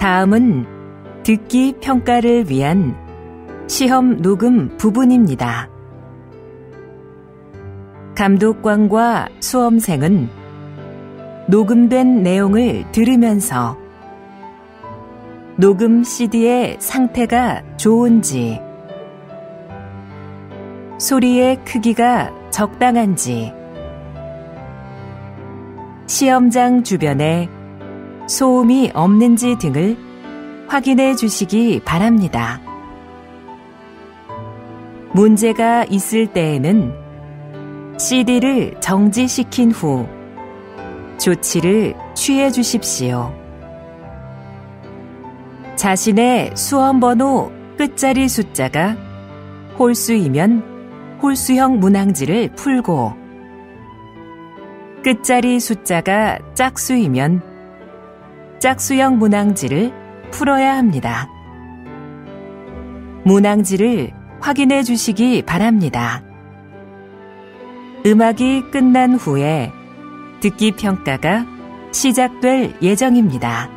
다음은 듣기 평가를 위한 시험 녹음 부분입니다. 감독관과 수험생은 녹음된 내용을 들으면서 녹음 CD의 상태가 좋은지, 소리의 크기가 적당한지, 시험장 주변에 소음이 없는지 등을 확인해 주시기 바랍니다. 문제가 있을 때에는 CD를 정지시킨 후 조치를 취해 주십시오. 자신의 수험번호 끝자리 숫자가 홀수이면 홀수형 문항지를 풀고, 끝자리 숫자가 짝수이면 짝수형 문항지를 풀어야 합니다. 문항지를 확인해 주시기 바랍니다. 음악이 끝난 후에 듣기 평가가 시작될 예정입니다.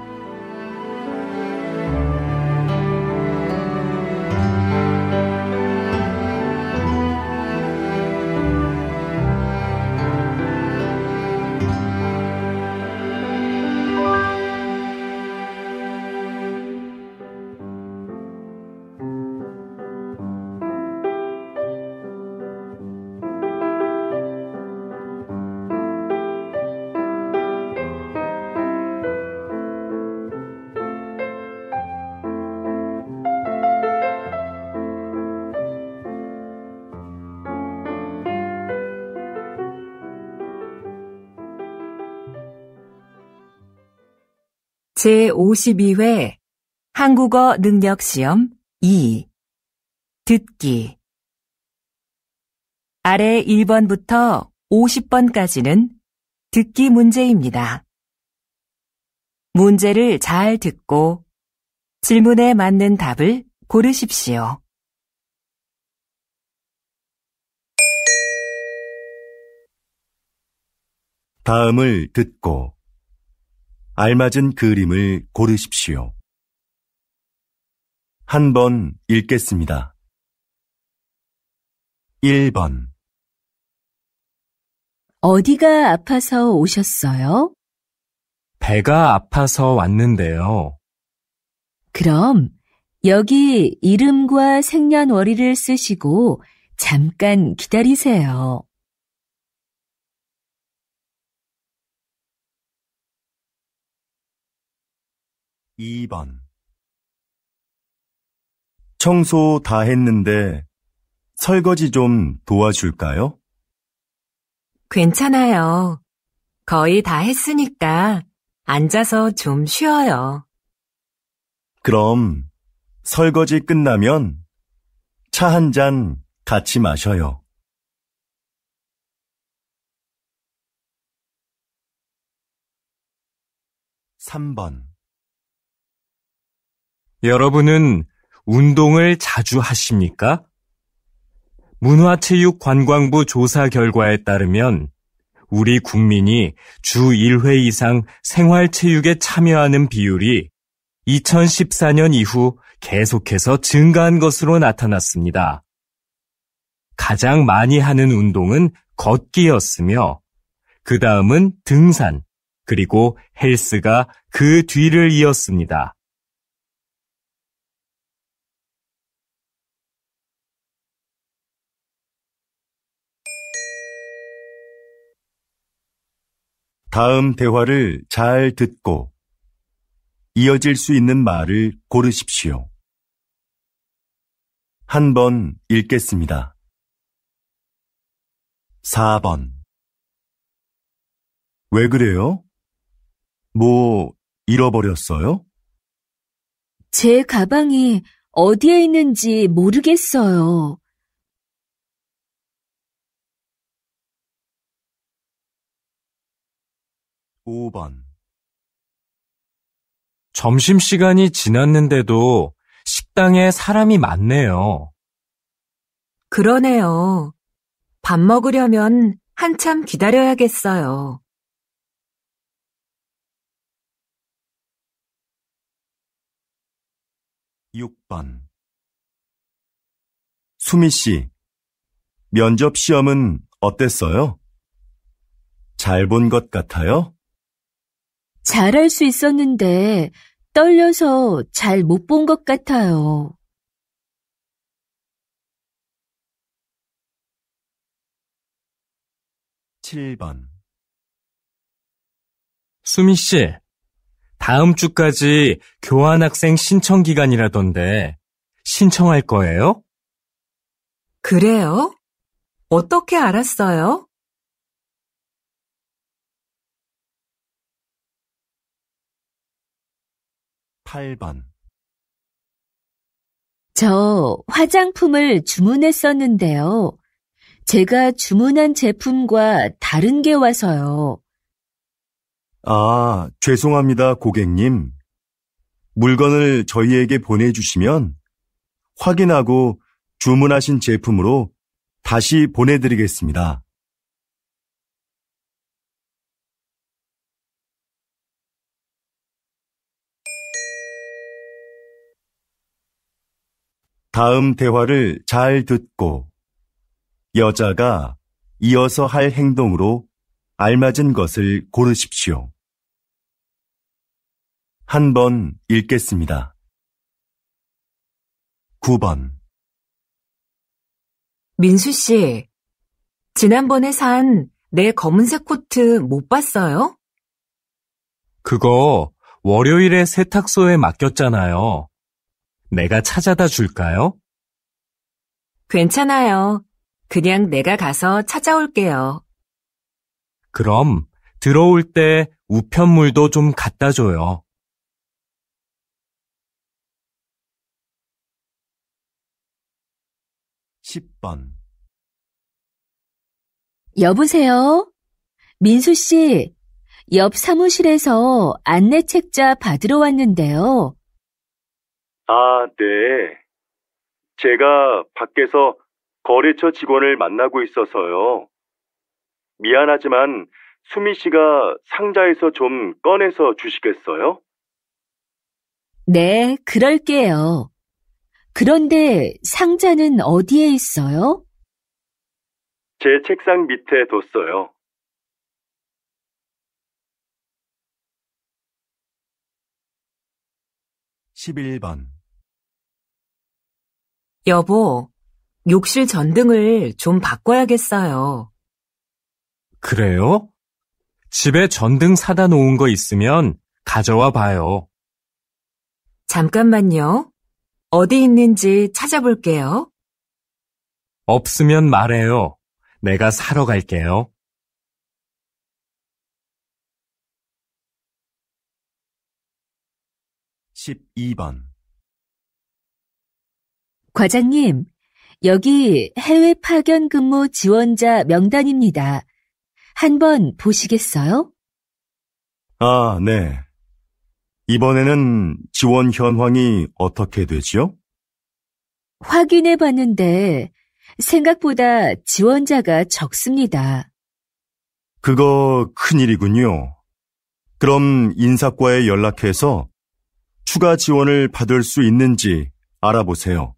제52회 한국어 능력시험 2 듣기. 아래 1번부터 50번까지는 듣기 문제입니다. 문제를 잘 듣고 질문에 맞는 답을 고르십시오. 다음을 듣고 알맞은 그림을 고르십시오. 한 번 읽겠습니다. 1번. 어디가 아파서 오셨어요? 배가 아파서 왔는데요. 그럼 여기 이름과 생년월일을 쓰시고 잠깐 기다리세요. 2번. 청소 다 했는데 설거지 좀 도와줄까요? 괜찮아요. 거의 다 했으니까 앉아서 좀 쉬어요. 그럼 설거지 끝나면 차 한 잔 같이 마셔요. 3번. 여러분은 운동을 자주 하십니까? 문화체육관광부 조사 결과에 따르면 우리 국민이 주 1회 이상 생활체육에 참여하는 비율이 2014년 이후 계속해서 증가한 것으로 나타났습니다. 가장 많이 하는 운동은 걷기였으며 그 다음은 등산, 그리고 헬스가 그 뒤를 이었습니다. 다음 대화를 잘 듣고 이어질 수 있는 말을 고르십시오. 한 번 읽겠습니다. 4번. 왜 그래요? 뭐 잃어버렸어요? 제 가방이 어디에 있는지 모르겠어요. 5번. 점심시간이 지났는데도 식당에 사람이 많네요. 그러네요. 밥 먹으려면 한참 기다려야겠어요. 6번. 수미 씨, 면접 시험은 어땠어요? 잘 본 것 같아요? 잘할 수 있었는데 떨려서 잘 못 본 것 같아요. 7번. 수미 씨, 다음 주까지 교환학생 신청 기간이라던데 신청할 거예요? 그래요? 어떻게 알았어요? 8번. 저 화장품을 주문했었는데요. 제가 주문한 제품과 다른 게 와서요. 아, 죄송합니다, 고객님. 물건을 저희에게 보내주시면 확인하고 주문하신 제품으로 다시 보내드리겠습니다. 다음 대화를 잘 듣고 여자가 이어서 할 행동으로 알맞은 것을 고르십시오. 한 번 읽겠습니다. 9번. 민수 씨, 지난번에 산 내 검은색 코트 못 봤어요? 그거 월요일에 세탁소에 맡겼잖아요. 내가 찾아다 줄까요? 괜찮아요. 그냥 내가 가서 찾아올게요. 그럼 들어올 때 우편물도 좀 갖다 줘요. 10번. 여보세요? 민수 씨, 옆 사무실에서 안내 책자 받으러 왔는데요. 아, 네. 제가 밖에서 거래처 직원을 만나고 있어서요. 미안하지만 수미 씨가 상자에서 좀 꺼내서 주시겠어요? 네, 그럴게요. 그런데 상자는 어디에 있어요? 제 책상 밑에 뒀어요. 11번. 여보, 욕실 전등을 좀 바꿔야겠어요. 그래요? 집에 전등 사다 놓은 거 있으면 가져와 봐요. 잠깐만요. 어디 있는지 찾아볼게요. 없으면 말해요. 내가 사러 갈게요. 12번. 과장님, 여기 해외 파견 근무 지원자 명단입니다. 한번 보시겠어요? 아, 네. 이번에는 지원 현황이 어떻게 되지요? 확인해 봤는데 생각보다 지원자가 적습니다. 그거 큰일이군요. 그럼 인사과에 연락해서 추가 지원을 받을 수 있는지 알아보세요.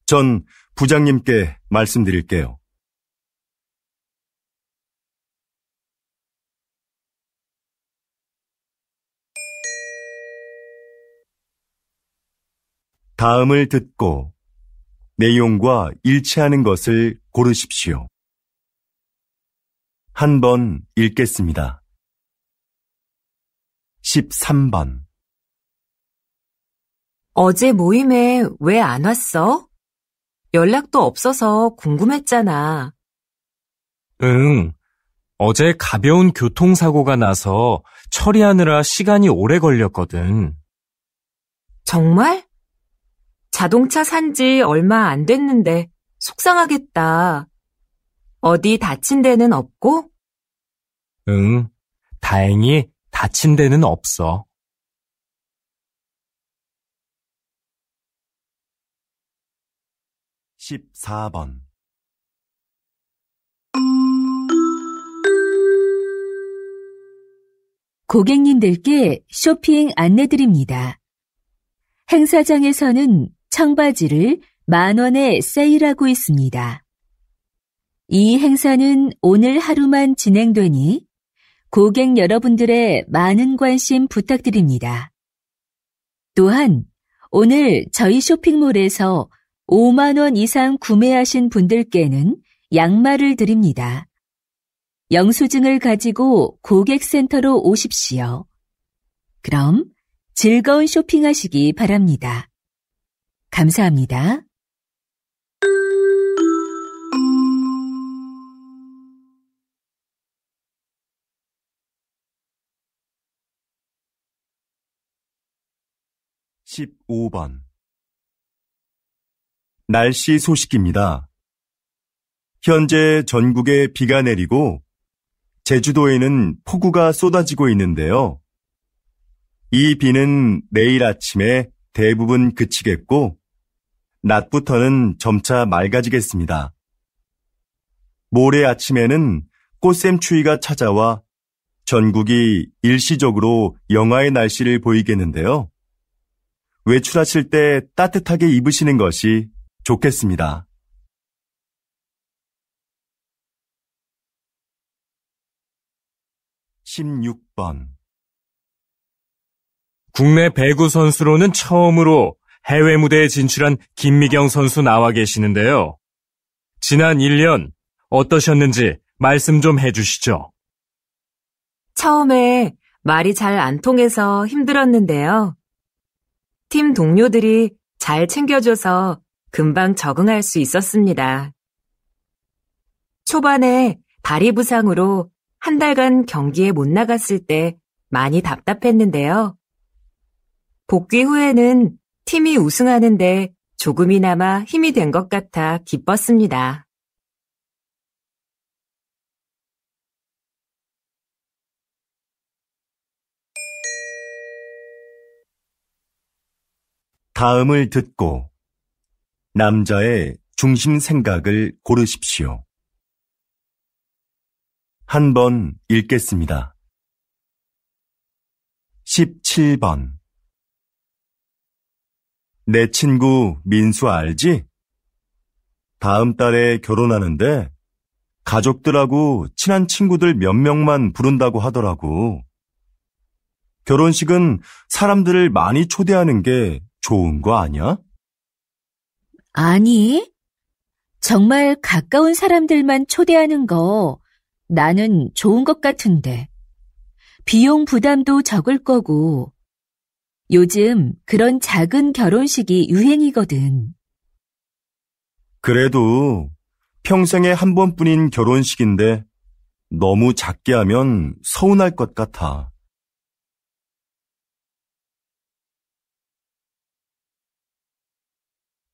전 부장님께 말씀드릴게요. 다음을 듣고 내용과 일치하는 것을 고르십시오. 한 번 읽겠습니다. 13번. 어제 모임에 왜 안 왔어? 연락도 없어서 궁금했잖아. 응. 어제 가벼운 교통사고가 나서 처리하느라 시간이 오래 걸렸거든. 정말? 자동차 산 지 얼마 안 됐는데 속상하겠다. 어디 다친 데는 없고? 응. 다행히 다친 데는 없어. 14번. 고객님들께 쇼핑 안내드립니다. 행사장에서는 청바지를 10,000원에 세일하고 있습니다. 이 행사는 오늘 하루만 진행되니 고객 여러분들의 많은 관심 부탁드립니다. 또한 오늘 저희 쇼핑몰에서 5만 원 이상 구매하신 분들께는 양말을 드립니다. 영수증을 가지고 고객센터로 오십시오. 그럼 즐거운 쇼핑하시기 바랍니다. 감사합니다. (15번) 날씨 소식입니다. 현재 전국에 비가 내리고 제주도에는 폭우가 쏟아지고 있는데요. 이 비는 내일 아침에 대부분 그치겠고 낮부터는 점차 맑아지겠습니다. 모레 아침에는 꽃샘추위가 찾아와 전국이 일시적으로 영하의 날씨를 보이겠는데요. 외출하실 때 따뜻하게 입으시는 것이 좋겠습니다. (16번) 국내 배구 선수로는 처음으로 해외 무대에 진출한 김미경 선수 나와 계시는데요. 지난 1년 어떠셨는지 말씀 좀 해주시죠. 처음에 말이 잘 안 통해서 힘들었는데요. 팀 동료들이 잘 챙겨줘서 금방 적응할 수 있었습니다. 초반에 다리 부상으로 한 달간 경기에 못 나갔을 때 많이 답답했는데요. 복귀 후에는 팀이 우승하는데 조금이나마 힘이 된 것 같아 기뻤습니다. 다음을 듣고 남자의 중심 생각을 고르십시오. 한 번 읽겠습니다. 17번 내 친구 민수 알지? 다음 달에 결혼하는데 가족들하고 친한 친구들 몇 명만 부른다고 하더라고. 결혼식은 사람들을 많이 초대하는 게 좋은 거 아니야? 아니, 정말 가까운 사람들만 초대하는 거 나는 좋은 것 같은데. 비용 부담도 적을 거고. 요즘 그런 작은 결혼식이 유행이거든. 그래도 평생에 한 번뿐인 결혼식인데 너무 작게 하면 서운할 것 같아.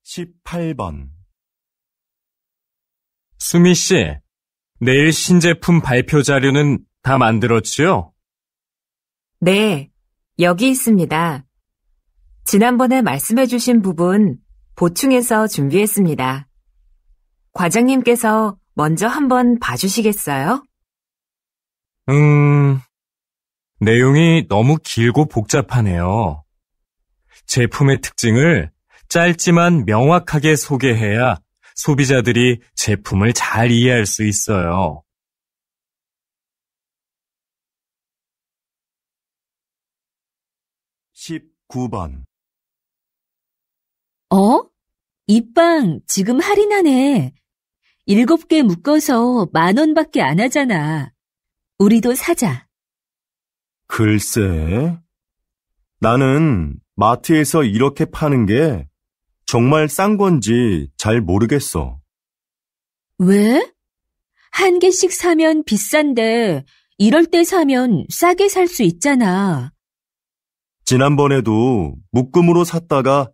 18번 수미 씨, 내일 신제품 발표 자료는 다 만들었지요? 네, 여기 있습니다. 지난번에 말씀해주신 부분 보충해서 준비했습니다. 과장님께서 먼저 한번 봐주시겠어요? 내용이 너무 길고 복잡하네요. 제품의 특징을 짧지만 명확하게 소개해야 소비자들이 제품을 잘 이해할 수 있어요. 19번 이 빵 지금 할인하네. 7개 묶어서 10,000원밖에 안 하잖아. 우리도 사자. 글쎄, 나는 마트에서 이렇게 파는 게 정말 싼 건지 잘 모르겠어. 왜? 한 개씩 사면 비싼데 이럴 때 사면 싸게 살 수 있잖아. 지난번에도 묶음으로 샀다가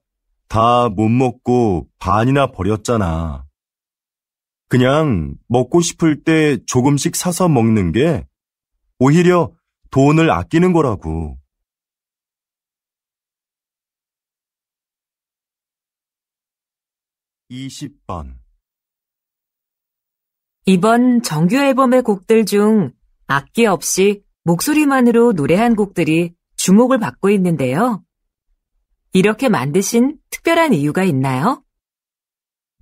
다 못 먹고 반이나 버렸잖아. 그냥 먹고 싶을 때 조금씩 사서 먹는 게 오히려 돈을 아끼는 거라고. 20번 이번 정규 앨범의 곡들 중 악기 없이 목소리만으로 노래한 곡들이 주목을 받고 있는데요. 이렇게 만드신 특별한 이유가 있나요?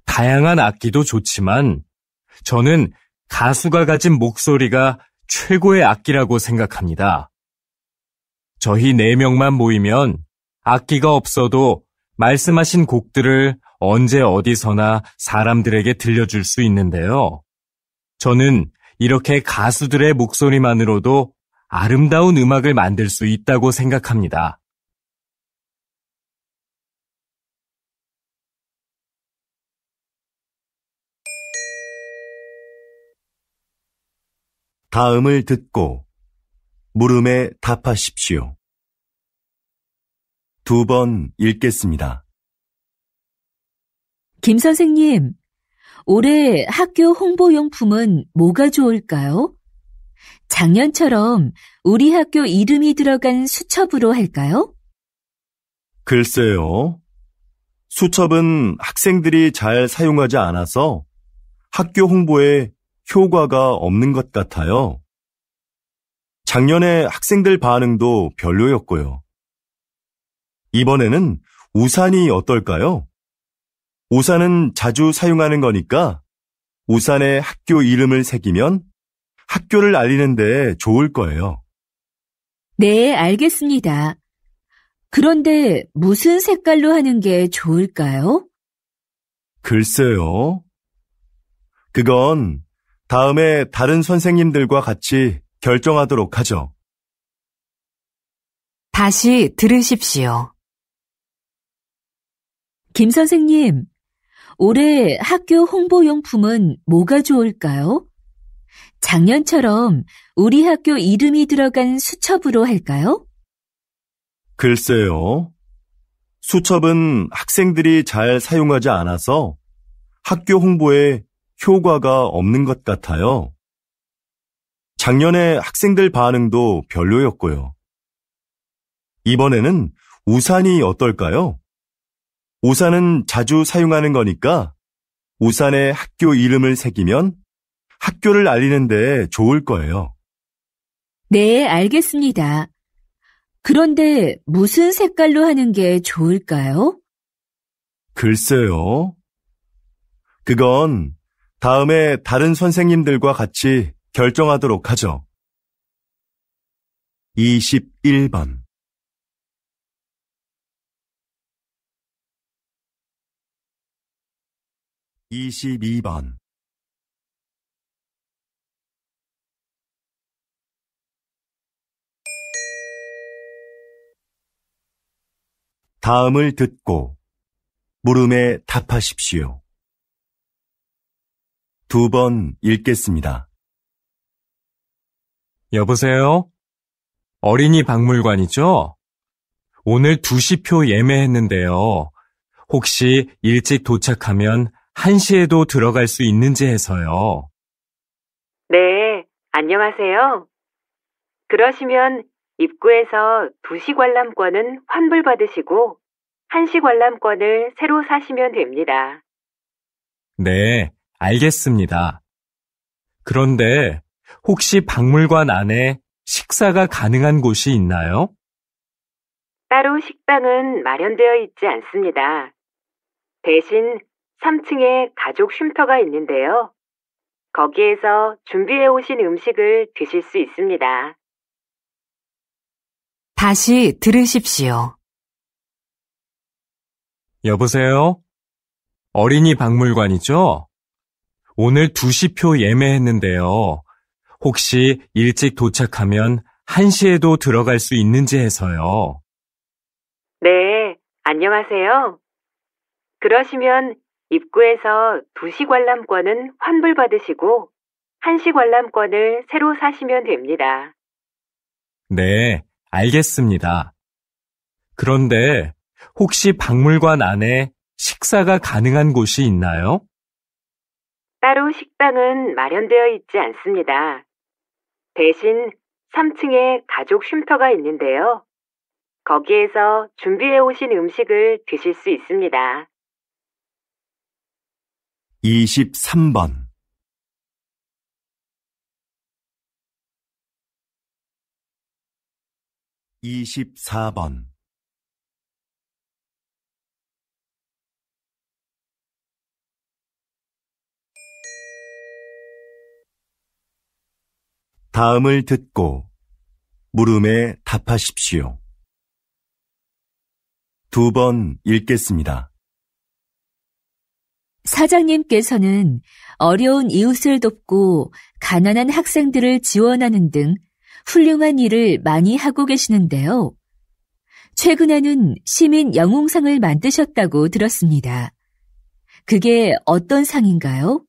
다양한 악기도 좋지만 저는 가수가 가진 목소리가 최고의 악기라고 생각합니다. 저희 4명만 모이면 악기가 없어도 말씀하신 곡들을 언제 어디서나 사람들에게 들려줄 수 있는데요. 저는 이렇게 가수들의 목소리만으로도 아름다운 음악을 만들 수 있다고 생각합니다. 다음을 듣고 물음에 답하십시오. 2번 읽겠습니다. 김 선생님, 올해 학교 홍보용품은 뭐가 좋을까요? 작년처럼 우리 학교 이름이 들어간 수첩으로 할까요? 글쎄요. 수첩은 학생들이 잘 사용하지 않아서 학교 홍보에 효과가 없는 것 같아요. 작년에 학생들 반응도 별로였고요. 이번에는 우산이 어떨까요? 우산은 자주 사용하는 거니까 우산에 학교 이름을 새기면 학교를 알리는 데 좋을 거예요. 네, 알겠습니다. 그런데 무슨 색깔로 하는 게 좋을까요? 글쎄요. 그건 다음에 다른 선생님들과 같이 결정하도록 하죠. 다시 들으십시오. 김 선생님, 올해 학교 홍보용품은 뭐가 좋을까요? 작년처럼 우리 학교 이름이 들어간 수첩으로 할까요? 글쎄요. 수첩은 학생들이 잘 사용하지 않아서 학교 홍보에 효과가 없는 것 같아요. 작년에 학생들 반응도 별로였고요. 이번에는 우산이 어떨까요? 우산은 자주 사용하는 거니까 우산에 학교 이름을 새기면 학교를 알리는 데 좋을 거예요. 네, 알겠습니다. 그런데 무슨 색깔로 하는 게 좋을까요? 글쎄요. 그건 다음에 다른 선생님들과 같이 결정하도록 하죠. 21번 22번 다음을 듣고 물음에 답하십시오. 2번 읽겠습니다. 여보세요? 어린이 박물관이죠? 오늘 2시표 예매했는데요. 혹시 일찍 도착하면 1시에도 들어갈 수 있는지 해서요. 네, 안녕하세요. 그러시면 입구에서 2시 관람권은 환불받으시고 1시 관람권을 새로 사시면 됩니다. 네, 알겠습니다. 그런데 혹시 박물관 안에 식사가 가능한 곳이 있나요? 따로 식당은 마련되어 있지 않습니다. 대신 3층에 가족 쉼터가 있는데요. 거기에서 준비해 오신 음식을 드실 수 있습니다. 다시 들으십시오. 여보세요? 어린이 박물관이죠? 오늘 2시표 예매했는데요. 혹시 일찍 도착하면 1시에도 들어갈 수 있는지 해서요. 네, 안녕하세요. 그러시면 입구에서 2시 관람권은 환불받으시고 1시 관람권을 새로 사시면 됩니다. 네, 알겠습니다. 그런데 혹시 박물관 안에 식사가 가능한 곳이 있나요? 따로 식당은 마련되어 있지 않습니다. 대신 3층에 가족 쉼터가 있는데요. 거기에서 준비해 오신 음식을 드실 수 있습니다. 23번 24번 다음을 듣고 물음에 답하십시오. 2번 읽겠습니다. 사장님께서는 어려운 이웃을 돕고 가난한 학생들을 지원하는 등 훌륭한 일을 많이 하고 계시는데요. 최근에는 시민 영웅상을 만드셨다고 들었습니다. 그게 어떤 상인가요?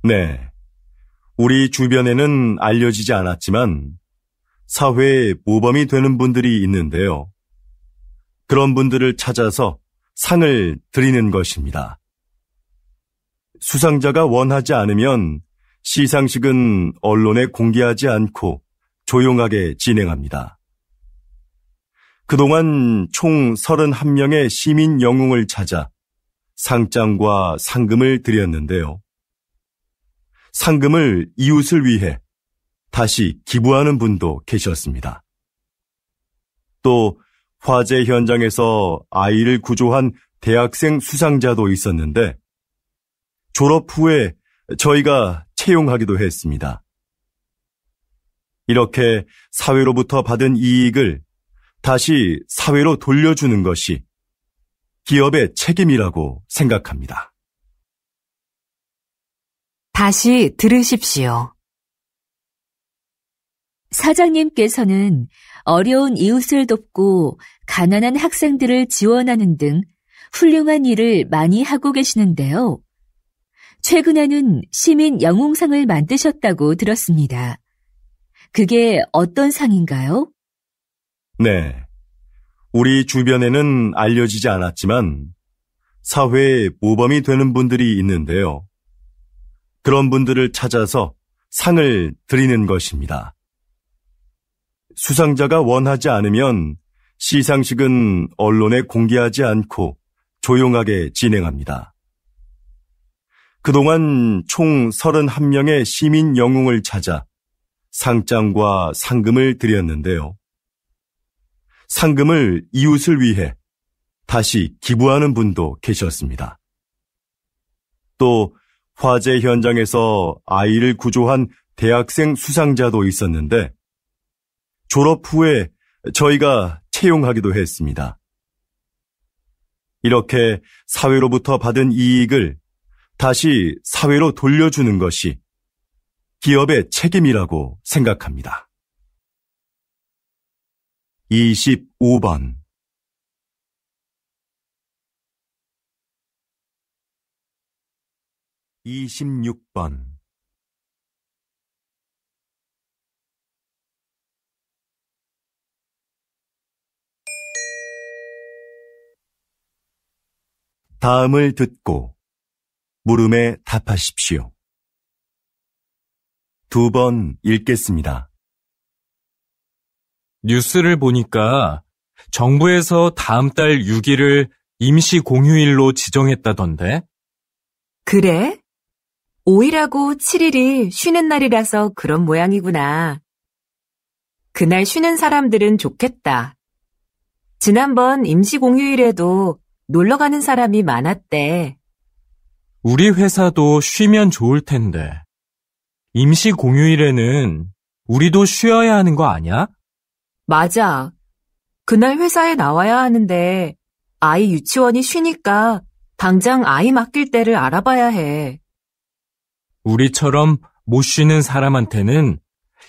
네. 우리 주변에는 알려지지 않았지만 사회에 모범이 되는 분들이 있는데요. 그런 분들을 찾아서 상을 드리는 것입니다. 수상자가 원하지 않으면 시상식은 언론에 공개하지 않고 조용하게 진행합니다. 그동안 총 31명의 시민 영웅을 찾아 상장과 상금을 드렸는데요. 상금을 이웃을 위해 다시 기부하는 분도 계셨습니다. 또 화재 현장에서 아이를 구조한 대학생 수상자도 있었는데 졸업 후에 저희가 채용하기도 했습니다. 이렇게 사회로부터 받은 이익을 다시 사회로 돌려주는 것이 기업의 책임이라고 생각합니다. 다시 들으십시오. 사장님께서는 어려운 이웃을 돕고 가난한 학생들을 지원하는 등 훌륭한 일을 많이 하고 계시는데요. 최근에는 시민 영웅상을 만드셨다고 들었습니다. 그게 어떤 상인가요? 네. 우리 주변에는 알려지지 않았지만 사회에 모범이 되는 분들이 있는데요. 그런 분들을 찾아서 상을 드리는 것입니다. 수상자가 원하지 않으면 시상식은 언론에 공개하지 않고 조용하게 진행합니다. 그동안 총 31명의 시민 영웅을 찾아 상장과 상금을 드렸는데요. 상금을 이웃을 위해 다시 기부하는 분도 계셨습니다. 또 화재 현장에서 아이를 구조한 대학생 수상자도 있었는데 졸업 후에 저희가 채용하기도 했습니다. 이렇게 사회로부터 받은 이익을 다시 사회로 돌려주는 것이 기업의 책임이라고 생각합니다. 25번 26번 다음을 듣고 물음에 답하십시오. 2번 읽겠습니다. 뉴스를 보니까 정부에서 다음 달 6일을 임시 공휴일로 지정했다던데? 그래? 5일하고 7일이 쉬는 날이라서 그런 모양이구나. 그날 쉬는 사람들은 좋겠다. 지난번 임시 공휴일에도 놀러 가는 사람이 많았대. 우리 회사도 쉬면 좋을 텐데. 임시 공휴일에는 우리도 쉬어야 하는 거 아니야? 맞아. 그날 회사에 나와야 하는데 아이 유치원이 쉬니까 당장 아이 맡길 때를 알아봐야 해. 우리처럼 못 쉬는 사람한테는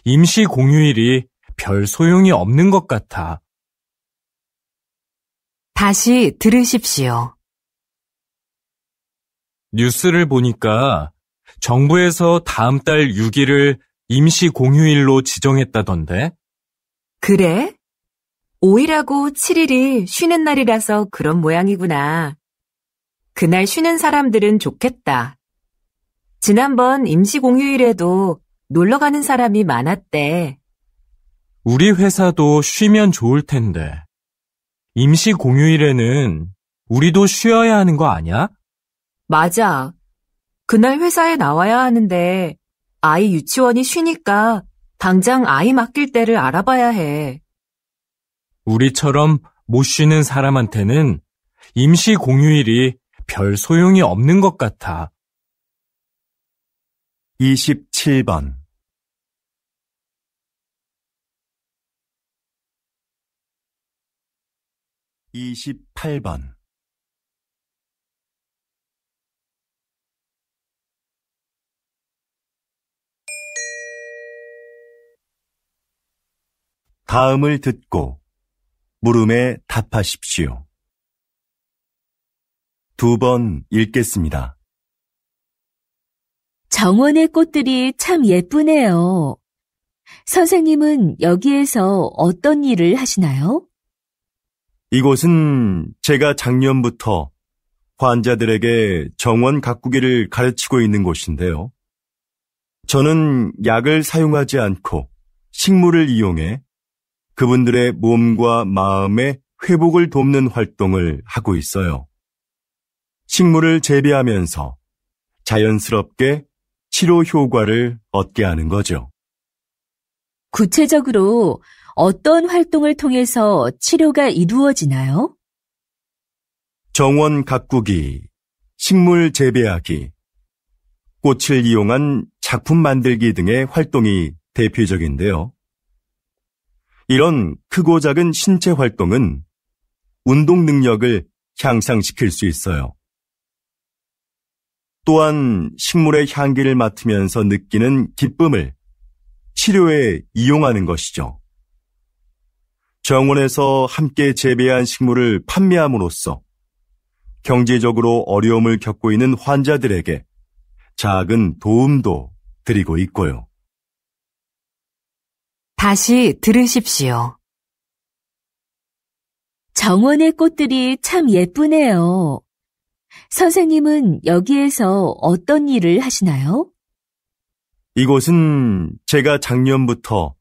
임시 공휴일이 별 소용이 없는 것 같아. 다시 들으십시오. 뉴스를 보니까 정부에서 다음 달 6일을 임시 공휴일로 지정했다던데? 그래? 5일하고 7일이 쉬는 날이라서 그런 모양이구나. 그날 쉬는 사람들은 좋겠다. 지난번 임시 공휴일에도 놀러 가는 사람이 많았대. 우리 회사도 쉬면 좋을 텐데. 임시 공휴일에는 우리도 쉬어야 하는 거 아니야? 맞아. 그날 회사에 나와야 하는데 아이 유치원이 쉬니까 당장 아이 맡길 때를 알아봐야 해. 우리처럼 못 쉬는 사람한테는 임시 공휴일이 별 소용이 없는 것 같아. 27번 28번. 다음을 듣고 물음에 답하십시오. 2번 읽겠습니다. 정원의 꽃들이 참 예쁘네요. 선생님은 여기에서 어떤 일을 하시나요? 이곳은 제가 작년부터 환자들에게 정원 가꾸기를 가르치고 있는 곳인데요. 저는 약을 사용하지 않고 식물을 이용해 그분들의 몸과 마음의 회복을 돕는 활동을 하고 있어요. 식물을 재배하면서 자연스럽게 치료 효과를 얻게 하는 거죠. 구체적으로 어떤 활동을 통해서 치료가 이루어지나요? 정원 가꾸기, 식물 재배하기, 꽃을 이용한 작품 만들기 등의 활동이 대표적인데요. 이런 크고 작은 신체 활동은 운동 능력을 향상시킬 수 있어요. 또한 식물의 향기를 맡으면서 느끼는 기쁨을 치료에 이용하는 것이죠. 정원에서 함께 재배한 식물을 판매함으로써 경제적으로 어려움을 겪고 있는 환자들에게 작은 도움도 드리고 있고요. 다시 들으십시오. 정원의 꽃들이 참 예쁘네요. 선생님은 여기에서 어떤 일을 하시나요? 이곳은 제가 작년부터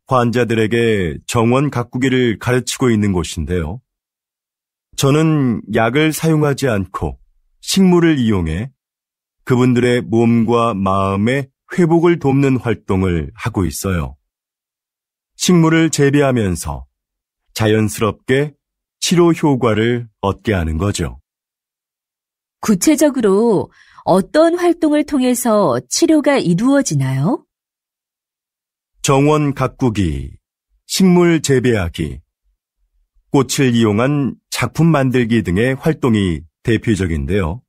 환자들에게 정원 가꾸기를 가르치고 있는 곳인데요. 저는 약을 사용하지 않고 식물을 이용해 그분들의 몸과 마음의 회복을 돕는 활동을 하고 있어요. 식물을 재배하면서 자연스럽게 치료 효과를 얻게 하는 거죠. 구체적으로 어떤 활동을 통해서 치료가 이루어지나요? 정원 가꾸기, 식물 재배하기, 꽃을 이용한 작품 만들기 등의 활동이 대표적인데요.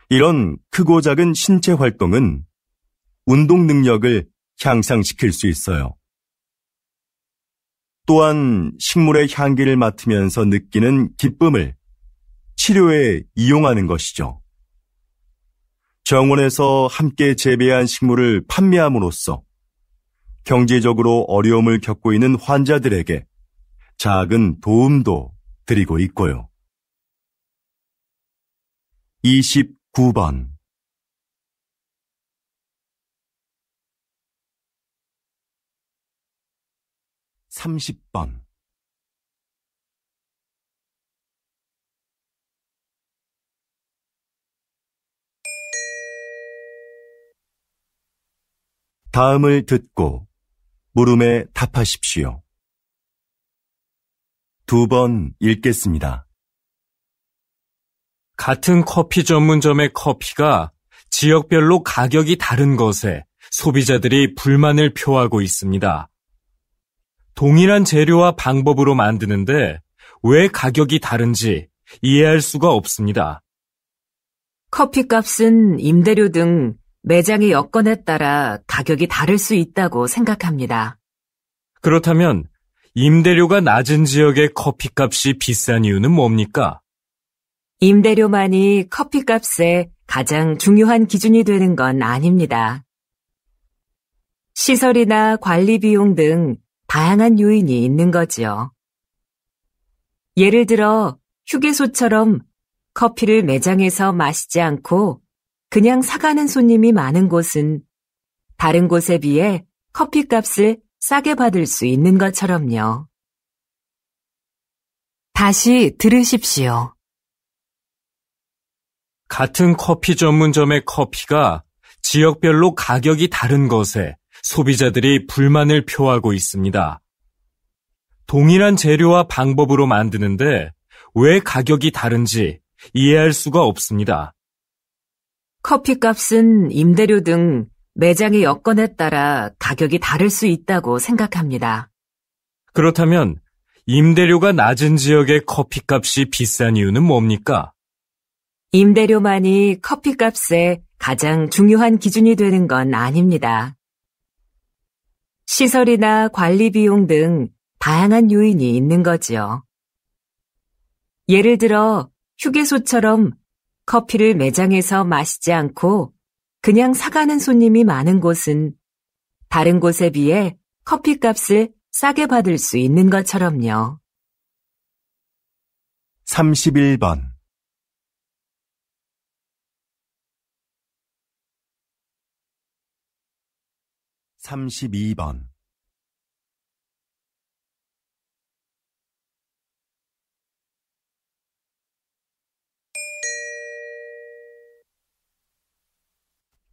이런 크고 작은 신체 활동은 운동 능력을 향상시킬 수 있어요. 또한 식물의 향기를 맡으면서 느끼는 기쁨을 치료에 이용하는 것이죠. 정원에서 함께 재배한 식물을 판매함으로써 경제적으로 어려움을 겪고 있는 환자들에게 작은 도움도 드리고 있고요. 29번. (30번) 다음을 듣고 물음에 답하십시오. 2번 읽겠습니다. 같은 커피 전문점의 커피가 지역별로 가격이 다른 것에 소비자들이 불만을 표하고 있습니다. 동일한 재료와 방법으로 만드는데 왜 가격이 다른지 이해할 수가 없습니다. 커피값은 임대료 등 매장의 여건에 따라 가격이 다를 수 있다고 생각합니다. 그렇다면 임대료가 낮은 지역의 커피값이 비싼 이유는 뭡니까? 임대료만이 커피값의 가장 중요한 기준이 되는 건 아닙니다. 시설이나 관리 비용 등 다양한 요인이 있는 거지요. 예를 들어 휴게소처럼 커피를 매장에서 마시지 않고 그냥 사가는 손님이 많은 곳은 다른 곳에 비해 커피값을 싸게 받을 수 있는 것처럼요. 다시 들으십시오. 같은 커피 전문점의 커피가 지역별로 가격이 다른 것에 소비자들이 불만을 표하고 있습니다. 동일한 재료와 방법으로 만드는데 왜 가격이 다른지 이해할 수가 없습니다. 커피값은 임대료 등 매장의 여건에 따라 가격이 다를 수 있다고 생각합니다. 그렇다면 임대료가 낮은 지역의 커피값이 비싼 이유는 뭡니까? 임대료만이 커피값의 가장 중요한 기준이 되는 건 아닙니다. 시설이나 관리 비용 등 다양한 요인이 있는 거지요. 예를 들어 휴게소처럼 커피를 매장에서 마시지 않고 그냥 사가는 손님이 많은 곳은 다른 곳에 비해 커피값을 싸게 받을 수 있는 것처럼요. 31번 32번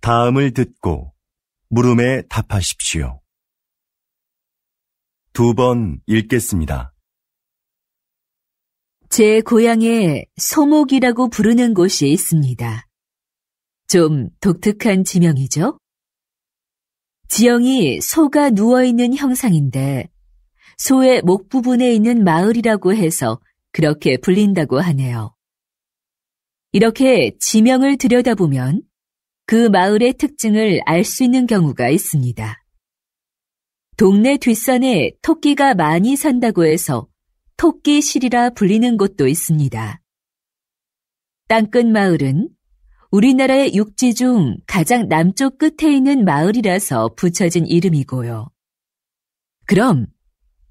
다음을 듣고 물음에 답하십시오. 2번 읽겠습니다. 제 고향에 소목이라고 부르는 곳이 있습니다. 좀 독특한 지명이죠? 지형이 소가 누워있는 형상인데 소의 목 부분에 있는 마을이라고 해서 그렇게 불린다고 하네요. 이렇게 지명을 들여다보면 그 마을의 특징을 알 수 있는 경우가 있습니다. 동네 뒷산에 토끼가 많이 산다고 해서 토끼실이라 불리는 곳도 있습니다. 땅끝 마을은 우리나라의 육지 중 가장 남쪽 끝에 있는 마을이라서 붙여진 이름이고요. 그럼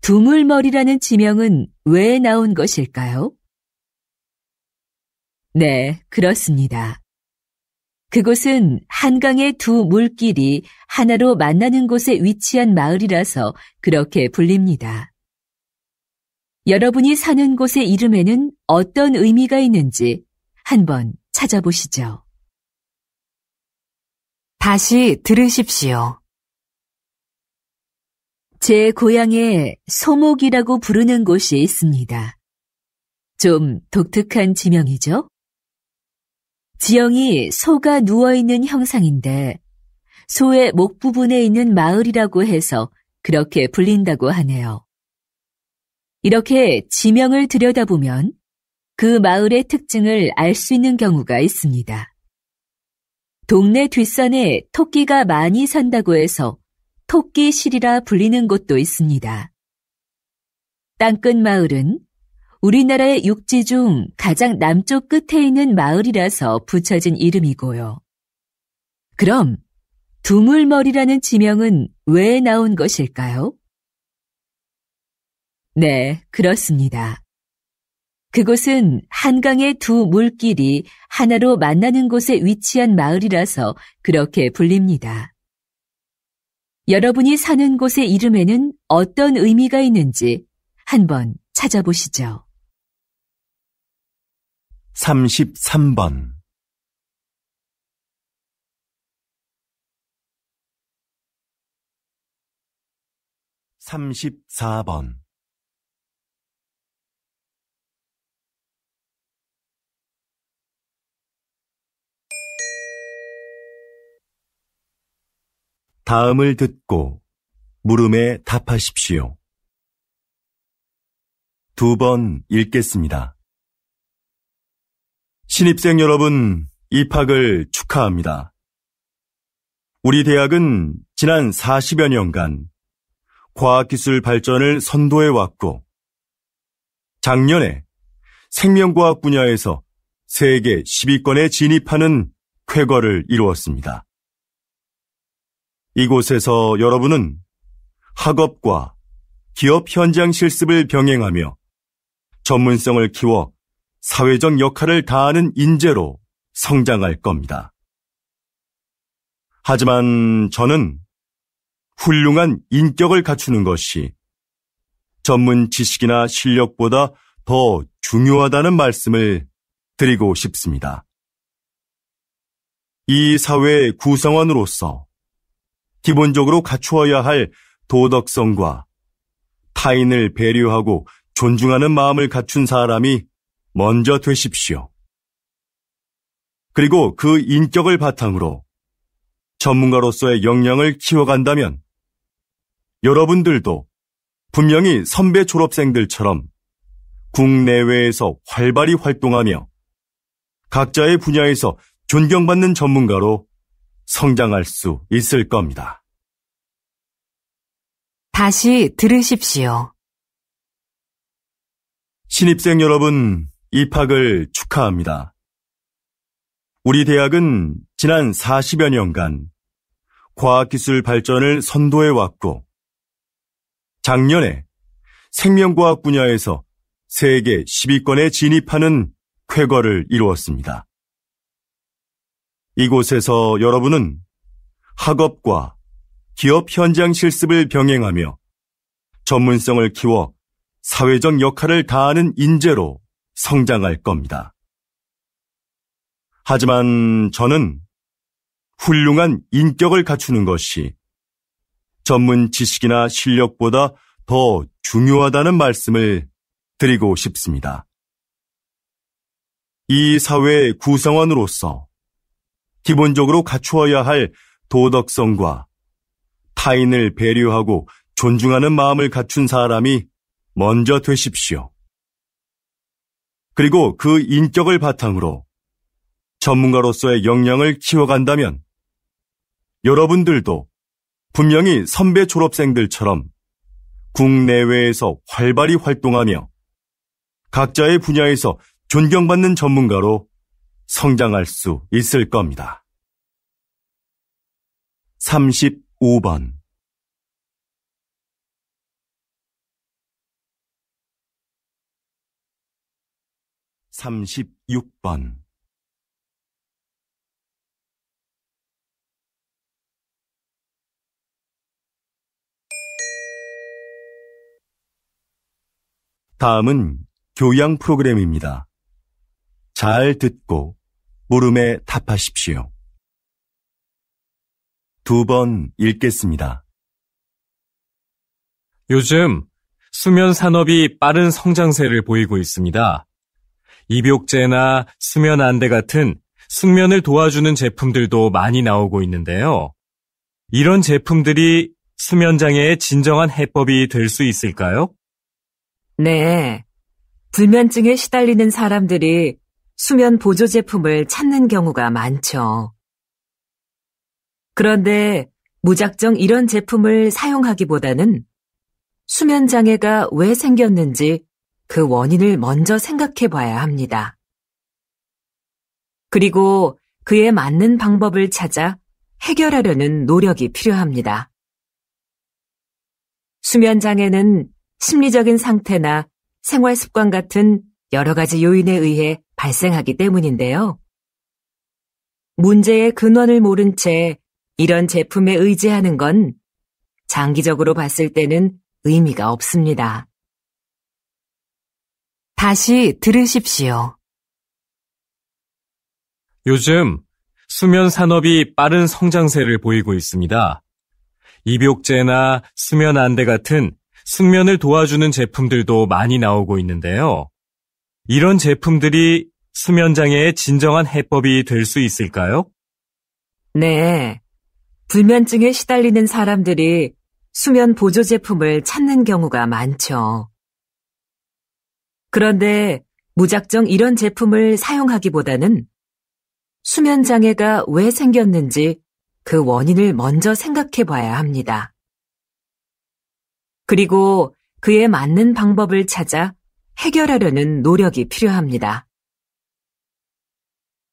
두물머리라는 지명은 왜 나온 것일까요? 네, 그렇습니다. 그곳은 한강의 두 물길이 하나로 만나는 곳에 위치한 마을이라서 그렇게 불립니다. 여러분이 사는 곳의 이름에는 어떤 의미가 있는지 한번 찾아보시죠. 다시 들으십시오. 제 고향에 소목이라고 부르는 곳이 있습니다. 좀 독특한 지명이죠? 지형이 소가 누워있는 형상인데 소의 목 부분에 있는 마을이라고 해서 그렇게 불린다고 하네요. 이렇게 지명을 들여다보면 그 마을의 특징을 알 수 있는 경우가 있습니다. 동네 뒷산에 토끼가 많이 산다고 해서 토끼실이라 불리는 곳도 있습니다. 땅끝 마을은 우리나라의 육지 중 가장 남쪽 끝에 있는 마을이라서 붙여진 이름이고요. 그럼 두물머리라는 지명은 왜 나온 것일까요? 네, 그렇습니다. 그곳은 한강의 두 물길이 하나로 만나는 곳에 위치한 마을이라서 그렇게 불립니다. 여러분이 사는 곳의 이름에는 어떤 의미가 있는지 한번 찾아보시죠. 33번 34번 다음을 듣고 물음에 답하십시오. 2번 읽겠습니다. 신입생 여러분, 입학을 축하합니다. 우리 대학은 지난 40여 년간 과학기술 발전을 선도해왔고, 작년에 생명과학 분야에서 세계 10위권에 진입하는 쾌거를 이루었습니다. 이곳에서 여러분은 학업과 기업 현장 실습을 병행하며 전문성을 키워 사회적 역할을 다하는 인재로 성장할 겁니다. 하지만 저는 훌륭한 인격을 갖추는 것이 전문 지식이나 실력보다 더 중요하다는 말씀을 드리고 싶습니다. 이 사회의 구성원으로서 기본적으로 갖추어야 할 도덕성과 타인을 배려하고 존중하는 마음을 갖춘 사람이 먼저 되십시오. 그리고 그 인격을 바탕으로 전문가로서의 역량을 키워간다면 여러분들도 분명히 선배 졸업생들처럼 국내외에서 활발히 활동하며 각자의 분야에서 존경받는 전문가로 성장할 수 있을 겁니다. 다시 들으십시오. 신입생 여러분, 입학을 축하합니다. 우리 대학은 지난 40여 년간 과학기술 발전을 선도해왔고, 작년에 생명과학 분야에서 세계 10위권에 진입하는 쾌거를 이루었습니다. 이곳에서 여러분은 학업과 기업 현장 실습을 병행하며 전문성을 키워 사회적 역할을 다하는 인재로 성장할 겁니다. 하지만 저는 훌륭한 인격을 갖추는 것이 전문 지식이나 실력보다 더 중요하다는 말씀을 드리고 싶습니다. 이 사회의 구성원으로서 기본적으로 갖추어야 할 도덕성과 타인을 배려하고 존중하는 마음을 갖춘 사람이 먼저 되십시오. 그리고 그 인격을 바탕으로 전문가로서의 역량을 키워간다면 여러분들도 분명히 선배 졸업생들처럼 국내외에서 활발히 활동하며 각자의 분야에서 존경받는 전문가로 성장할 수 있을 겁니다. 35번 36번 다음은 교양 프로그램입니다. 잘 듣고 물음에 답하십시오. 2번 읽겠습니다. 요즘 수면 산업이 빠른 성장세를 보이고 있습니다. 입욕제나 수면 안대 같은 숙면을 도와주는 제품들도 많이 나오고 있는데요. 이런 제품들이 수면 장애의 진정한 해법이 될 수 있을까요? 네. 불면증에 시달리는 사람들이 수면 보조 제품을 찾는 경우가 많죠. 그런데 무작정 이런 제품을 사용하기보다는 수면 장애가 왜 생겼는지 그 원인을 먼저 생각해 봐야 합니다. 그리고 그에 맞는 방법을 찾아 해결하려는 노력이 필요합니다. 수면 장애는 심리적인 상태나 생활 습관 같은 여러 가지 요인에 의해 발생하기 때문인데요. 문제의 근원을 모른 채 이런 제품에 의지하는 건 장기적으로 봤을 때는 의미가 없습니다. 다시 들으십시오. 요즘 수면 산업이 빠른 성장세를 보이고 있습니다. 입욕제나 수면 안대 같은 숙면을 도와주는 제품들도 많이 나오고 있는데요. 이런 제품들이 수면 장애의 진정한 해법이 될 수 있을까요? 네. 불면증에 시달리는 사람들이 수면 보조 제품을 찾는 경우가 많죠. 그런데 무작정 이런 제품을 사용하기보다는 수면 장애가 왜 생겼는지 그 원인을 먼저 생각해 봐야 합니다. 그리고 그에 맞는 방법을 찾아 해결하려는 노력이 필요합니다.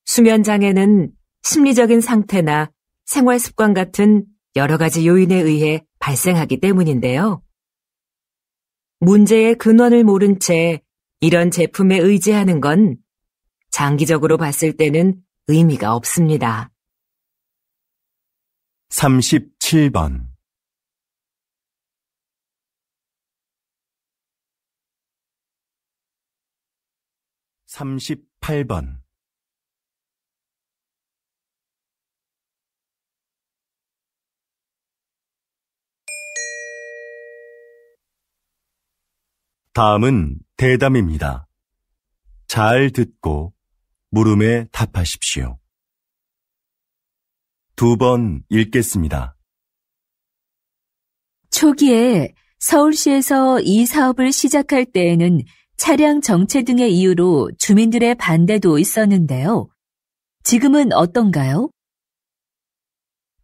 수면 장애는 심리적인 상태나 생활 습관 같은 여러 가지 요인에 의해 발생하기 때문인데요. 문제의 근원을 모른 채 이런 제품에 의지하는 건 장기적으로 봤을 때는 의미가 없습니다. 37번 38번 다음은 대담입니다. 잘 듣고 물음에 답하십시오. 2번 읽겠습니다. 초기에 서울시에서 이 사업을 시작할 때에는 차량 정체 등의 이유로 주민들의 반대도 있었는데요. 지금은 어떤가요?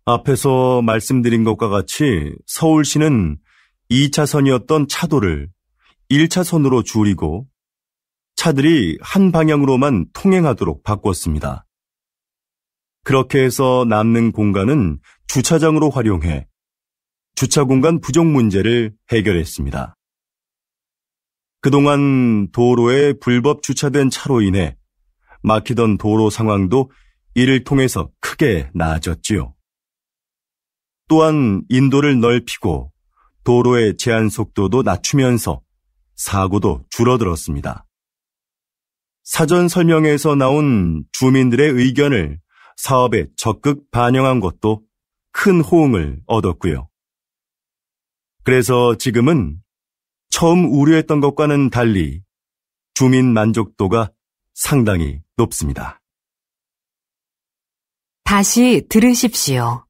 앞에서 말씀드린 것과 같이 서울시는 2차선이었던 차도를 1차선으로 줄이고 차들이 한 방향으로만 통행하도록 바꿨습니다. 그렇게 해서 남는 공간은 주차장으로 활용해 주차 공간 부족 문제를 해결했습니다. 그동안 도로에 불법 주차된 차로 인해 막히던 도로 상황도 이를 통해서 크게 나아졌지요. 또한 인도를 넓히고 도로의 제한 속도도 낮추면서 사고도 줄어들었습니다. 사전 설명회에서 나온 주민들의 의견을 사업에 적극 반영한 것도 큰 호응을 얻었고요. 그래서 지금은 처음 우려했던 것과는 달리 주민 만족도가 상당히 높습니다. 다시 들으십시오.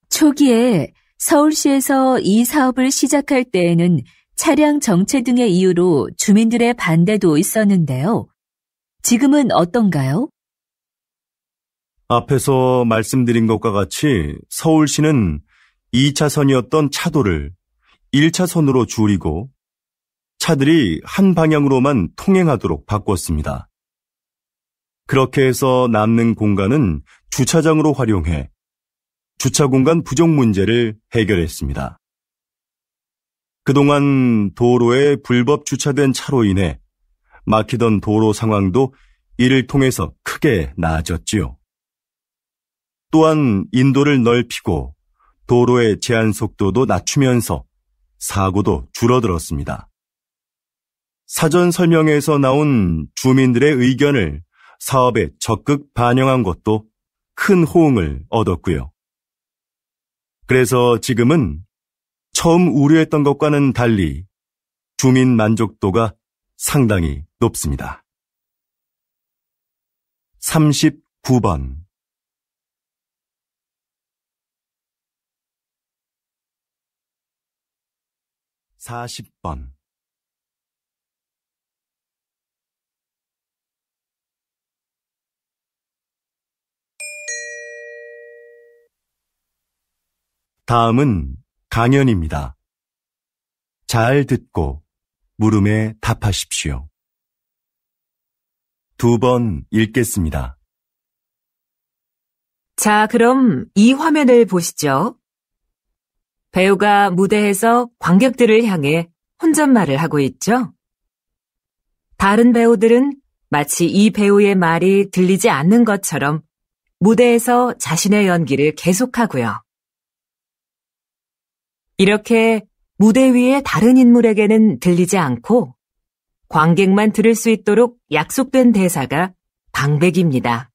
초기에 서울시에서 이 사업을 시작할 때에는 차량 정체 등의 이유로 주민들의 반대도 있었는데요. 지금은 어떤가요? 앞에서 말씀드린 것과 같이 서울시는 2차선이었던 차도를 1차선으로 줄이고 차들이 한 방향으로만 통행하도록 바꿨습니다. 그렇게 해서 남는 공간은 주차장으로 활용해 주차 공간 부족 문제를 해결했습니다. 그동안 도로에 불법 주차된 차로 인해 막히던 도로 상황도 이를 통해서 크게 나아졌지요. 또한 인도를 넓히고 도로의 제한 속도도 낮추면서 사고도 줄어들었습니다. 사전 설명회에서 나온 주민들의 의견을 사업에 적극 반영한 것도 큰 호응을 얻었고요. 그래서 지금은 처음 우려했던 것과는 달리 주민 만족도가 상당히 높습니다. 39번 40번 다음은 강연입니다. 잘 듣고 물음에 답하십시오. 2번 읽겠습니다. 자, 그럼 이 화면을 보시죠. 배우가 무대에서 관객들을 향해 혼잣말을 하고 있죠. 다른 배우들은 마치 이 배우의 말이 들리지 않는 것처럼 무대에서 자신의 연기를 계속하고요. 이렇게 무대 위의 다른 인물에게는 들리지 않고 관객만 들을 수 있도록 약속된 대사가 방백입니다.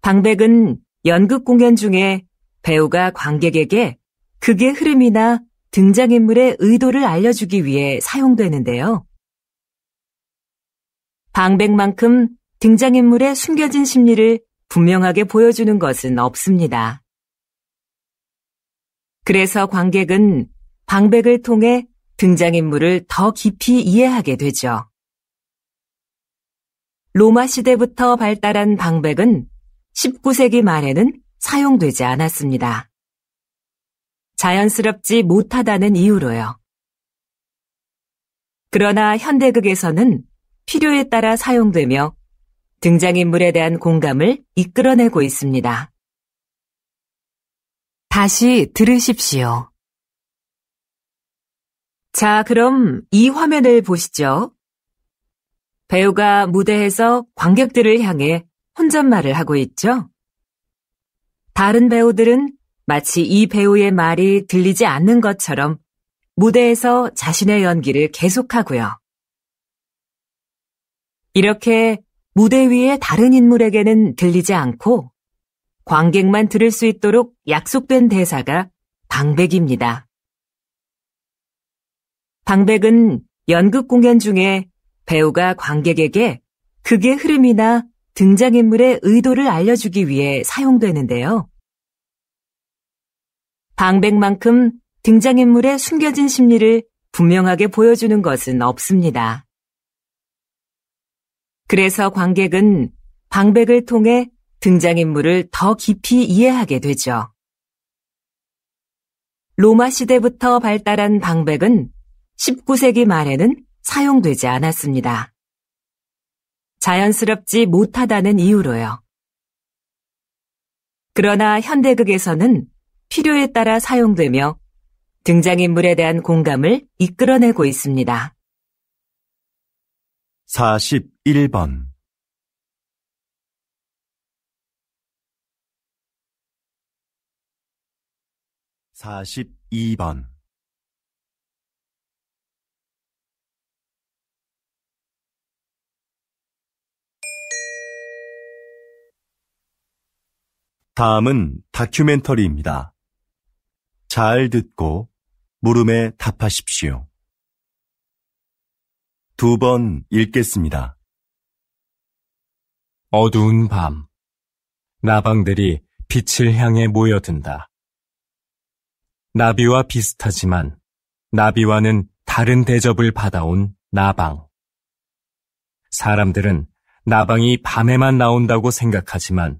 방백은 연극 공연 중에 배우가 관객에게 극의 흐름이나 등장인물의 의도를 알려주기 위해 사용되는데요. 방백만큼 등장인물의 숨겨진 심리를 분명하게 보여주는 것은 없습니다. 그래서 관객은 방백을 통해 등장인물을 더 깊이 이해하게 되죠. 로마 시대부터 발달한 방백은 19세기 말에는 사용되지 않았습니다. 자연스럽지 못하다는 이유로요. 그러나 현대극에서는 필요에 따라 사용되며 등장인물에 대한 공감을 이끌어내고 있습니다. 다시 들으십시오. 자, 그럼 이 화면을 보시죠. 배우가 무대에서 관객들을 향해 혼잣말을 하고 있죠. 다른 배우들은 마치 이 배우의 말이 들리지 않는 것처럼 무대에서 자신의 연기를 계속하고요. 이렇게 무대 위의 다른 인물에게는 들리지 않고 관객만 들을 수 있도록 약속된 대사가 방백입니다. 방백은 연극 공연 중에 배우가 관객에게 극의 흐름이나 등장인물의 의도를 알려주기 위해 사용되는데요. 방백만큼 등장인물의 숨겨진 심리를 분명하게 보여주는 것은 없습니다. 그래서 관객은 방백을 통해 등장인물을 더 깊이 이해하게 되죠. 로마 시대부터 발달한 방백은 19세기 말에는 사용되지 않았습니다. 자연스럽지 못하다는 이유로요. 그러나 현대극에서는 필요에 따라 사용되며 등장인물에 대한 공감을 이끌어내고 있습니다. 41번 42번 다음은 다큐멘터리입니다. 잘 듣고 물음에 답하십시오. 2번 읽겠습니다. 어두운 밤, 나방들이 빛을 향해 모여든다. 나비와 비슷하지만 나비와는 다른 대접을 받아온 나방. 사람들은 나방이 밤에만 나온다고 생각하지만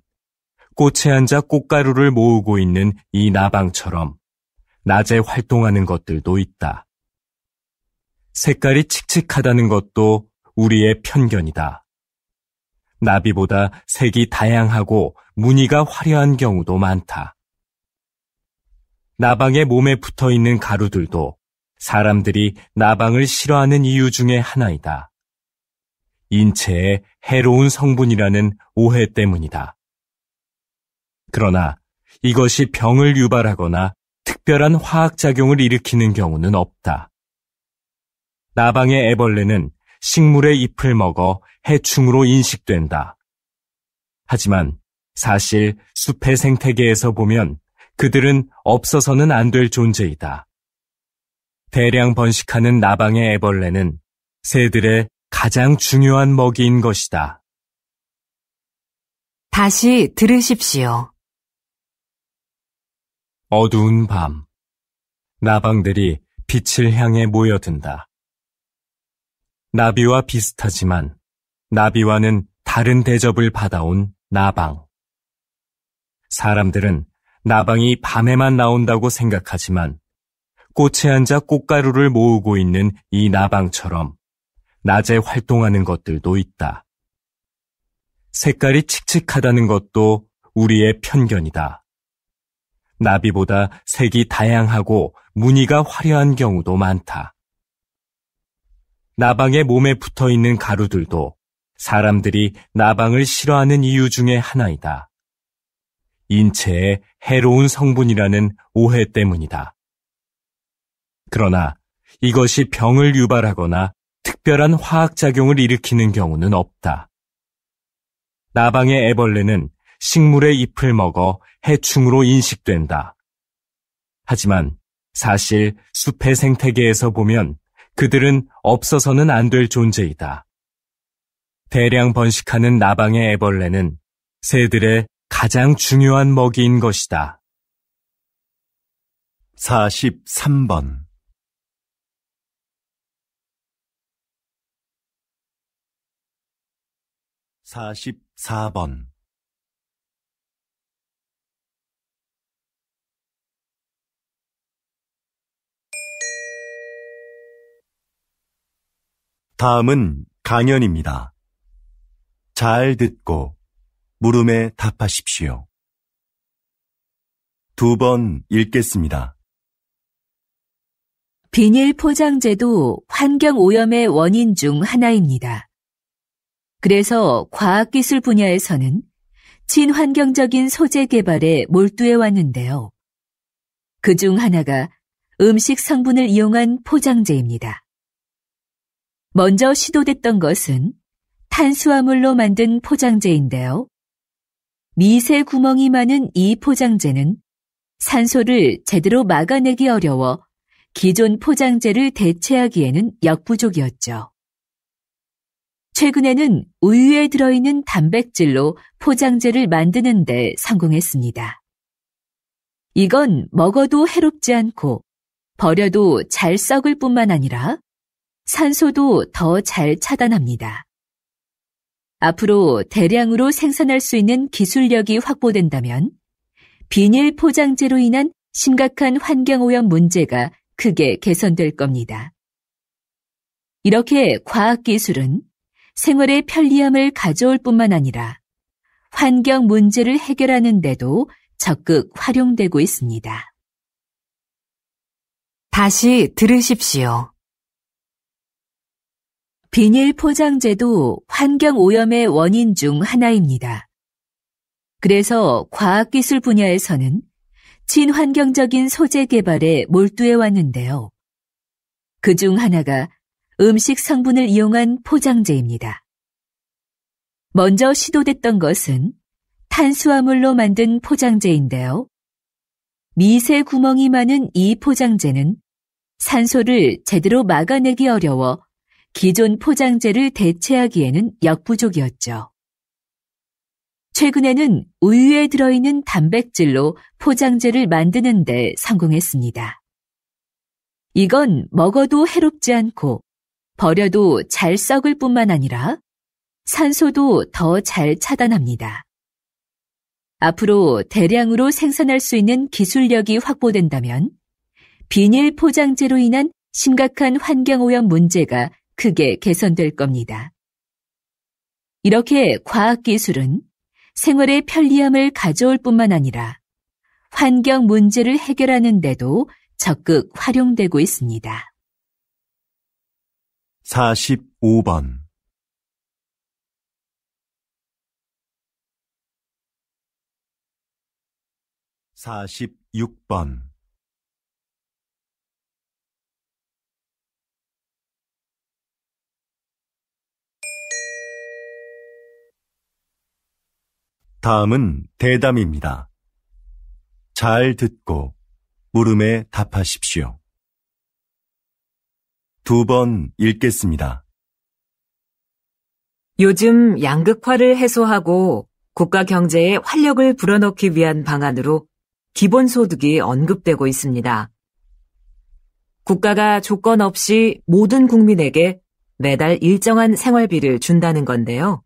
꽃에 앉아 꽃가루를 모으고 있는 이 나방처럼 낮에 활동하는 것들도 있다. 색깔이 칙칙하다는 것도 우리의 편견이다. 나비보다 색이 다양하고 무늬가 화려한 경우도 많다. 나방의 몸에 붙어있는 가루들도 사람들이 나방을 싫어하는 이유 중에 하나이다. 인체에 해로운 성분이라는 오해 때문이다. 그러나 이것이 병을 유발하거나 특별한 화학작용을 일으키는 경우는 없다. 나방의 애벌레는 식물의 잎을 먹어 해충으로 인식된다. 하지만 사실 숲의 생태계에서 보면 그들은 없어서는 안 될 존재이다. 대량 번식하는 나방의 애벌레는 새들의 가장 중요한 먹이인 것이다. 다시 들으십시오. 어두운 밤, 나방들이 빛을 향해 모여든다. 나비와 비슷하지만 나비와는 다른 대접을 받아온 나방. 사람들은 나방이 밤에만 나온다고 생각하지만 꽃에 앉아 꽃가루를 모으고 있는 이 나방처럼 낮에 활동하는 것들도 있다. 색깔이 칙칙하다는 것도 우리의 편견이다. 나비보다 색이 다양하고 무늬가 화려한 경우도 많다. 나방의 몸에 붙어있는 가루들도 사람들이 나방을 싫어하는 이유 중에 하나이다. 인체에 해로운 성분이라는 오해 때문이다. 그러나 이것이 병을 유발하거나 특별한 화학작용을 일으키는 경우는 없다. 나방의 애벌레는 식물의 잎을 먹어 해충으로 인식된다. 하지만 사실 숲의 생태계에서 보면 그들은 없어서는 안 될 존재이다. 대량 번식하는 나방의 애벌레는 새들의 가장 중요한 먹이인 것이다. 43번 44번 다음은 강연입니다. 잘 듣고 물음에 답하십시오. 2번 읽겠습니다. 비닐 포장재도 환경 오염의 원인 중 하나입니다. 그래서 과학기술 분야에서는 친환경적인 소재 개발에 몰두해 왔는데요. 그중 하나가 음식 성분을 이용한 포장재입니다. 먼저 시도됐던 것은 탄수화물로 만든 포장재인데요. 미세 구멍이 많은 이 포장재는 산소를 제대로 막아내기 어려워 기존 포장재를 대체하기에는 역부족이었죠. 최근에는 우유에 들어있는 단백질로 포장재를 만드는 데 성공했습니다. 이건 먹어도 해롭지 않고 버려도 잘 썩을 뿐만 아니라 산소도 더 잘 차단합니다. 앞으로 대량으로 생산할 수 있는 기술력이 확보된다면 비닐 포장재로 인한 심각한 환경오염 문제가 크게 개선될 겁니다. 이렇게 과학기술은 생활의 편리함을 가져올 뿐만 아니라 환경 문제를 해결하는 데도 적극 활용되고 있습니다. 다시 들으십시오. 비닐 포장재도 환경오염의 원인 중 하나입니다. 그래서 과학기술 분야에서는 친환경적인 소재 개발에 몰두해 왔는데요. 그중 하나가 음식 성분을 이용한 포장재입니다. 먼저 시도됐던 것은 탄수화물로 만든 포장재인데요. 미세 구멍이 많은 이 포장재는 산소를 제대로 막아내기 어려워 기존 포장재를 대체하기에는 역부족이었죠. 최근에는 우유에 들어있는 단백질로 포장재를 만드는 데 성공했습니다. 이건 먹어도 해롭지 않고 버려도 잘 썩을 뿐만 아니라 산소도 더 잘 차단합니다. 앞으로 대량으로 생산할 수 있는 기술력이 확보된다면 비닐 포장재로 인한 심각한 환경오염 문제가 크게 개선될 겁니다. 이렇게 과학기술은 생활의 편리함을 가져올 뿐만 아니라 환경 문제를 해결하는 데도 적극 활용되고 있습니다. 45번 46번 다음은 대담입니다. 잘 듣고 물음에 답하십시오. 2번 읽겠습니다. 요즘 양극화를 해소하고 국가 경제에 활력을 불어넣기 위한 방안으로 기본소득이 언급되고 있습니다. 국가가 조건 없이 모든 국민에게 매달 일정한 생활비를 준다는 건데요.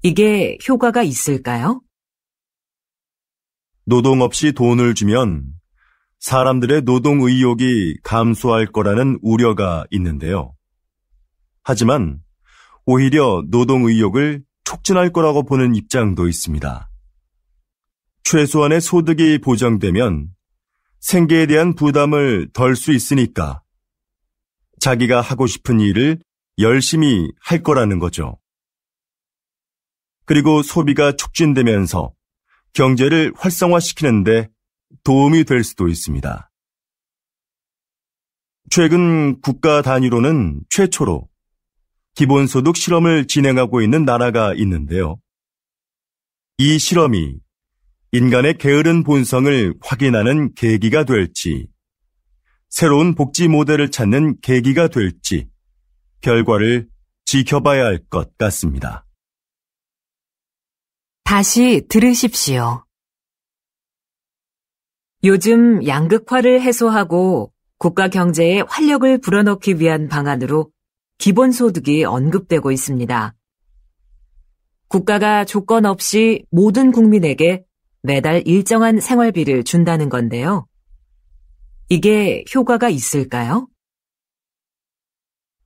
이게 효과가 있을까요? 노동 없이 돈을 주면 사람들의 노동 의욕이 감소할 거라는 우려가 있는데요. 하지만 오히려 노동 의욕을 촉진할 거라고 보는 입장도 있습니다. 최소한의 소득이 보장되면 생계에 대한 부담을 덜 수 있으니까 자기가 하고 싶은 일을 열심히 할 거라는 거죠. 그리고 소비가 촉진되면서 경제를 활성화시키는데 도움이 될 수도 있습니다. 최근 국가 단위로는 최초로 기본소득 실험을 진행하고 있는 나라가 있는데요. 이 실험이 인간의 게으른 본성을 확인하는 계기가 될지, 새로운 복지 모델을 찾는 계기가 될지 결과를 지켜봐야 할 것 같습니다. 다시 들으십시오. 요즘 양극화를 해소하고 국가 경제에 활력을 불어넣기 위한 방안으로 기본소득이 언급되고 있습니다. 국가가 조건 없이 모든 국민에게 매달 일정한 생활비를 준다는 건데요. 이게 효과가 있을까요?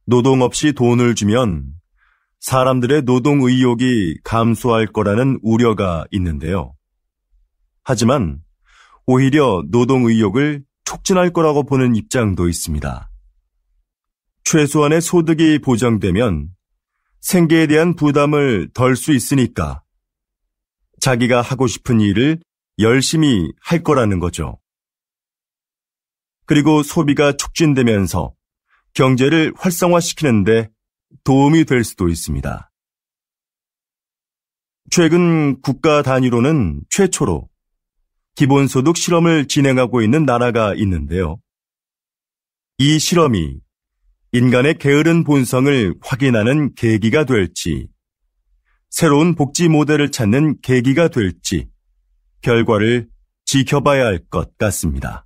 노동 없이 돈을 주면 사람들의 노동 의욕이 감소할 거라는 우려가 있는데요. 하지만 오히려 노동 의욕을 촉진할 거라고 보는 입장도 있습니다. 최소한의 소득이 보장되면 생계에 대한 부담을 덜 수 있으니까 자기가 하고 싶은 일을 열심히 할 거라는 거죠. 그리고 소비가 촉진되면서 경제를 활성화시키는데 도움이 될 수도 있습니다. 최근 국가 단위로는 최초로 기본소득 실험을 진행하고 있는 나라가 있는데요. 이 실험이 인간의 게으른 본성을 확인하는 계기가 될지, 새로운 복지 모델을 찾는 계기가 될지 결과를 지켜봐야 할 것 같습니다.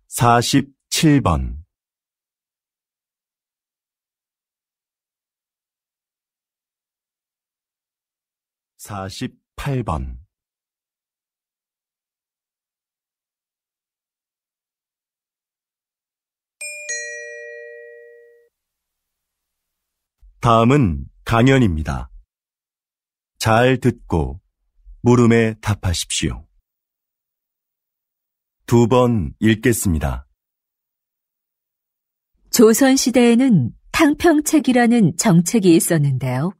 47번 48번 다음은 강연입니다. 잘 듣고 물음에 답하십시오. 2번 읽겠습니다. 조선시대에는 탕평책이라는 정책이 있었는데요.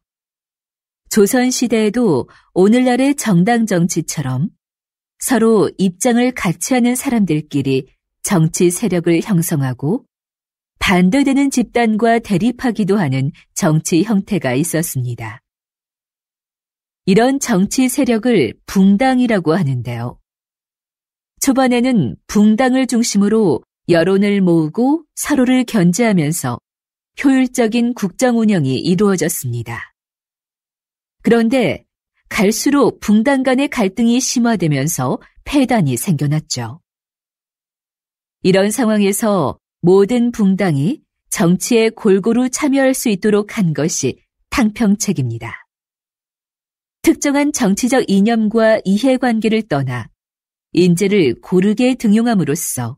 조선시대에도 오늘날의 정당 정치처럼 서로 입장을 같이 하는 사람들끼리 정치 세력을 형성하고 반대되는 집단과 대립하기도 하는 정치 형태가 있었습니다. 이런 정치 세력을 붕당이라고 하는데요. 초반에는 붕당을 중심으로 여론을 모으고 서로를 견제하면서 효율적인 국정 운영이 이루어졌습니다. 그런데 갈수록 붕당 간의 갈등이 심화되면서 폐단이 생겨났죠. 이런 상황에서 모든 붕당이 정치에 골고루 참여할 수 있도록 한 것이 탕평책입니다. 특정한 정치적 이념과 이해관계를 떠나 인재를 고르게 등용함으로써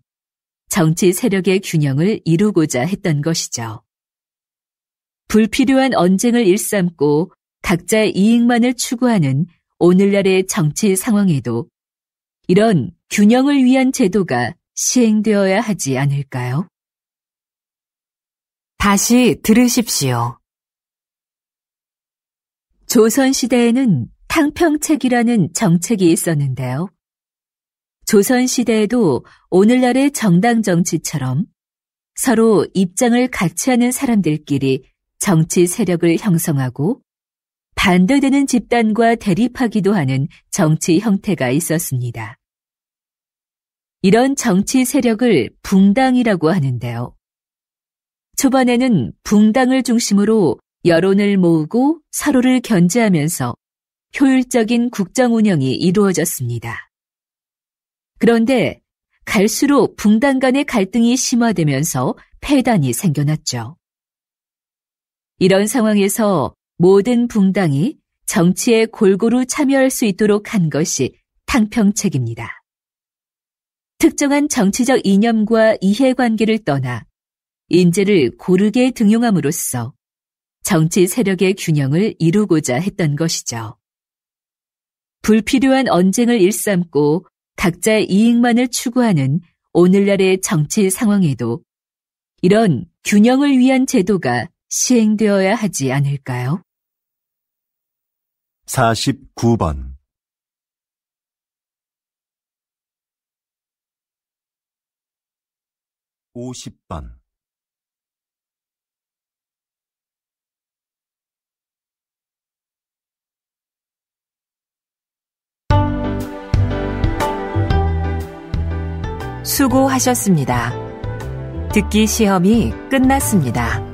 정치 세력의 균형을 이루고자 했던 것이죠. 불필요한 언쟁을 일삼고 각자의 이익만을 추구하는 오늘날의 정치 상황에도 이런 균형을 위한 제도가 시행되어야 하지 않을까요? 다시 들으십시오. 조선시대에는 탕평책이라는 정책이 있었는데요. 조선시대에도 오늘날의 정당 정치처럼 서로 입장을 같이 하는 사람들끼리 정치 세력을 형성하고 반대되는 집단과 대립하기도 하는 정치 형태가 있었습니다. 이런 정치 세력을 붕당이라고 하는데요. 초반에는 붕당을 중심으로 여론을 모으고 서로를 견제하면서 효율적인 국정 운영이 이루어졌습니다. 그런데 갈수록 붕당 간의 갈등이 심화되면서 폐단이 생겨났죠. 이런 상황에서 모든 붕당이 정치에 골고루 참여할 수 있도록 한 것이 탕평책입니다. 특정한 정치적 이념과 이해관계를 떠나 인재를 고르게 등용함으로써 정치 세력의 균형을 이루고자 했던 것이죠. 불필요한 언쟁을 일삼고 각자의 이익만을 추구하는 오늘날의 정치 상황에도 이런 균형을 위한 제도가 시행되어야 하지 않을까요? 49번 50번 수고하셨습니다. 듣기 시험이 끝났습니다.